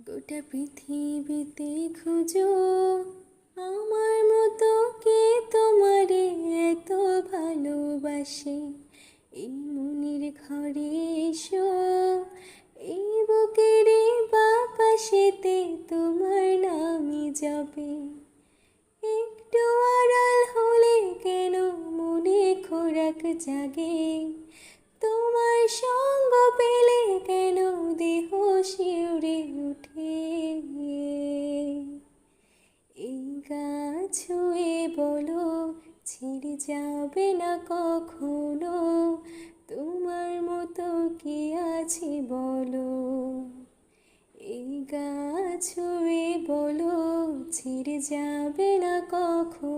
গোটা পৃথিবীতে খুঁজো আমার মতো কে তোমারে এত ভালোবাসে। এই মনের ঘরে এসো, এই বুকের বাপাশেতে তোমার নামই যাবে। একটু আড়াল হলে কেন মনে খোরাক জাগে, তোমার সঙ্গ পেলে কেন দেহ শিউরে উঠে। এই গাছ ছুঁয়ে বলো ছেড়ে যাবে না কখনো, তোমার মতো কে আছে বলো। এই গাছ ছুঁয়ে বলো ছেড়ে যাবে না কখনো।